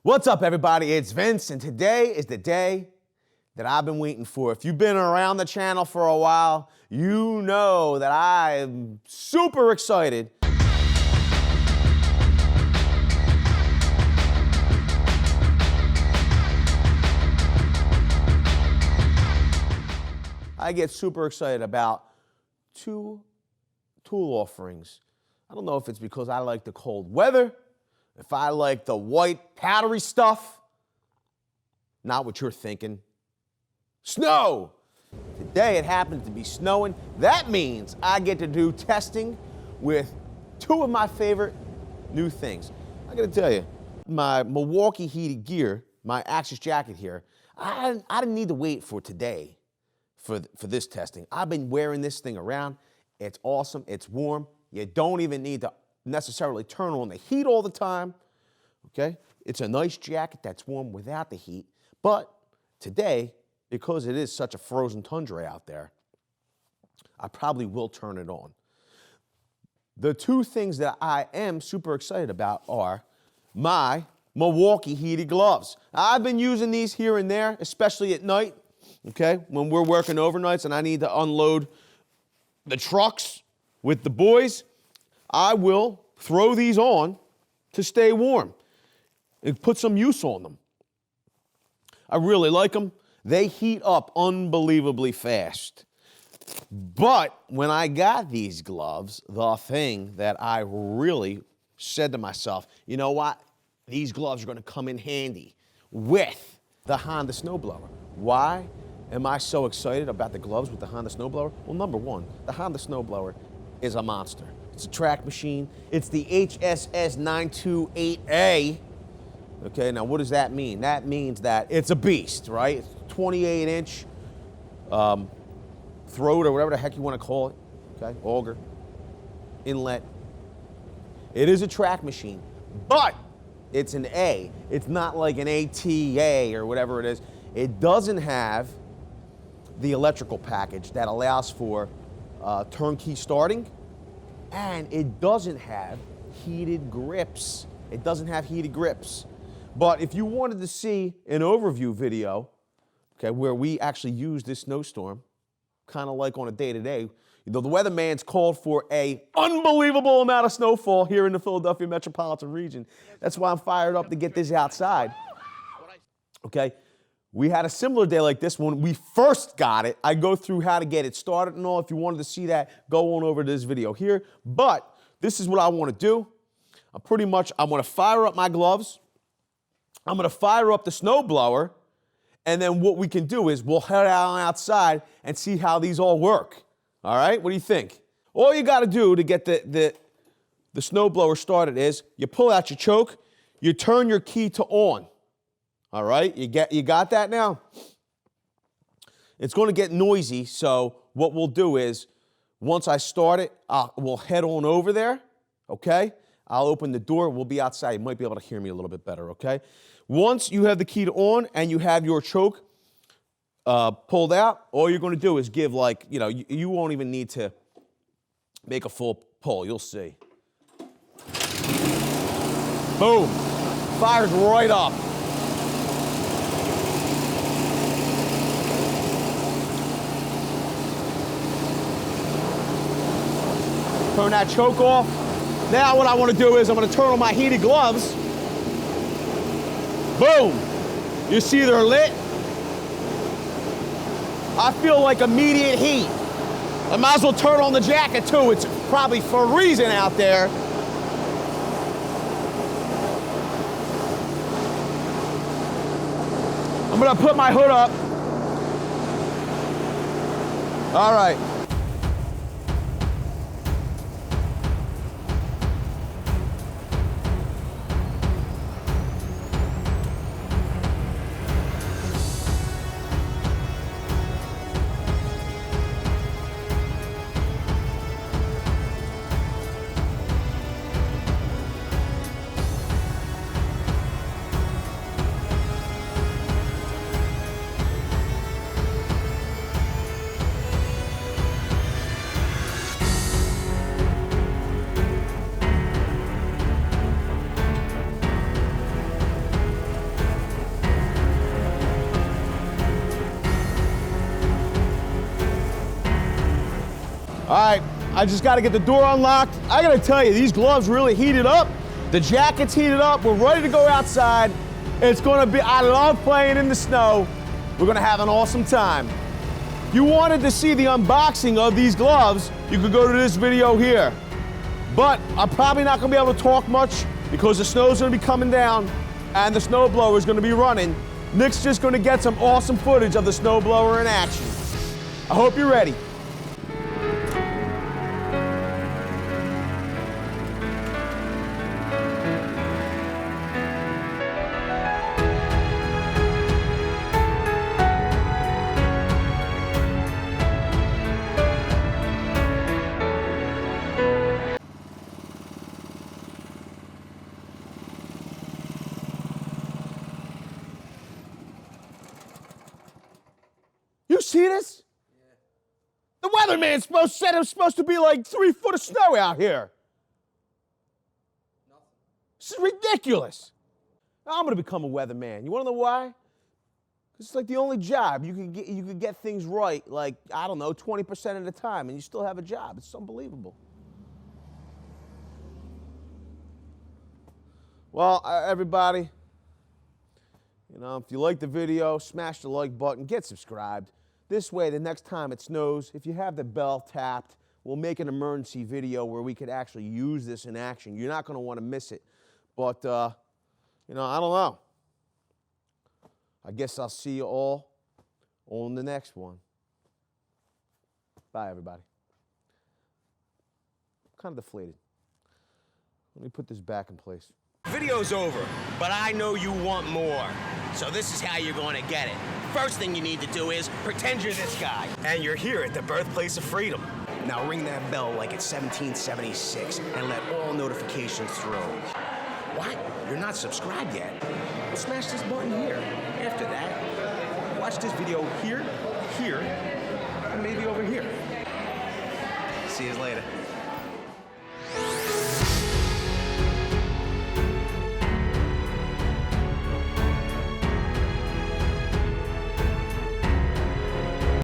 What's up, everybody? It's Vince, and today is the day that I've been waiting for. If you've been around the channel for a while, you know that I'm super excited. I get super excited about two tool offerings. I don't know if it's because I like the cold weather, if I like the white powdery stuff. Not what you're thinking. Snow! Today it happens to be snowing. That means I get to do testing with two of my favorite new things. I gotta tell you, my Milwaukee heated gear, my Axis jacket here, I didn't need to wait for today for this testing. I've been wearing this thing around. It's awesome, it's warm. You don't even need to necessarily turn on the heat all the time, okay? It's a nice jacket that's warm without the heat. But today, because it is such a frozen tundra out there, I probably will turn it on. The two things that I am super excited about are my Milwaukee heated gloves. I've been using these here and there, especially at night, okay? When we're working overnights and I need to unload the trucks with the boys, I will throw these on to stay warm and put some use on them. I really like them. They heat up unbelievably fast. But when I got these gloves, the thing that I really said to myself, you know what? These gloves are going to come in handy with the Honda Snowblower. Why am I so excited about the gloves with the Honda Snowblower? Well, number one, the Honda Snowblower is a monster. It's a track machine. It's the HSS928AT. Okay, now what does that mean? That means that it's a beast, right? It's 28-inch throat or whatever the heck you want to call it, okay? Auger, inlet. It is a track machine, but it's an A. It's not like an ATA or whatever it is. It doesn't have the electrical package that allows for turnkey starting, and it doesn't have heated grips. It doesn't have heated grips. But if you wanted to see an overview video, okay, where we actually use this snowstorm, kind of like on a day-to-day, you know, the weatherman's called for an unbelievable amount of snowfall here in the Philadelphia metropolitan region. That's why I'm fired up to get this outside. Okay, we had a similar day like this when we first got it. I go through how to get it started and all. If you wanted to see that, go on over to this video here. But this is what I want to do. I'm going to fire up my gloves. I'm going to fire up the snowblower, and then what we can do is we'll head out outside and see how these all work. All right? What do you think? All you got to do to get the snowblower started is you pull out your choke, you turn your key to on. All right? You got that now? It's going to get noisy, so what we'll do is once I start it, we'll head on over there, okay? I'll open the door. We'll be outside. You might be able to hear me a little bit better, okay? Once you have the key to on and you have your choke pulled out, all you're going to do is give you won't even need to make a full pull. You'll see. Boom. Fires right up. Turn that choke off. Now what I want to do is I'm going to turn on my heated gloves. Boom! You see they're lit? I feel like immediate heat. I might as well turn on the jacket too. It's probably freezing out there. I'm going to put my hood up. All right. All right, I just got to get the door unlocked. I got to tell you, these gloves really heated up. The jacket's heated up. We're ready to go outside. It's going to be, I love playing in the snow. We're going to have an awesome time. If you wanted to see the unboxing of these gloves, you could go to this video here. But I'm probably not going to be able to talk much because the snow's going to be coming down and the snowblower is going to be running. Nick's just going to get some awesome footage of the snowblower in action. I hope you're ready. You see this? Yeah. The weatherman said it was supposed to be like 3 foot of snow out here. Nothing. This is ridiculous. Now I'm gonna become a weatherman. You wanna know why? It's like the only job. You could get things right, like, I don't know, 20% of the time, and you still have a job. It's unbelievable. Well, everybody, you know, if you like the video, smash the like button, get subscribed. This way, the next time it snows, if you have the bell tapped, we'll make an emergency video where we could actually use this in action. You're not going to want to miss it. But, you know, I don't know. I guess I'll see you all on the next one. Bye, everybody. I'm kind of deflated. Let me put this back in place. Video's over, but I know you want more. So this is how you're going to get it. First thing you need to do is pretend you're this guy. And you're here at the birthplace of freedom. Now ring that bell like it's 1776 and let all notifications through. What? You're not subscribed yet? Well, smash this button here. After that, watch this video here, and maybe over here. See you later.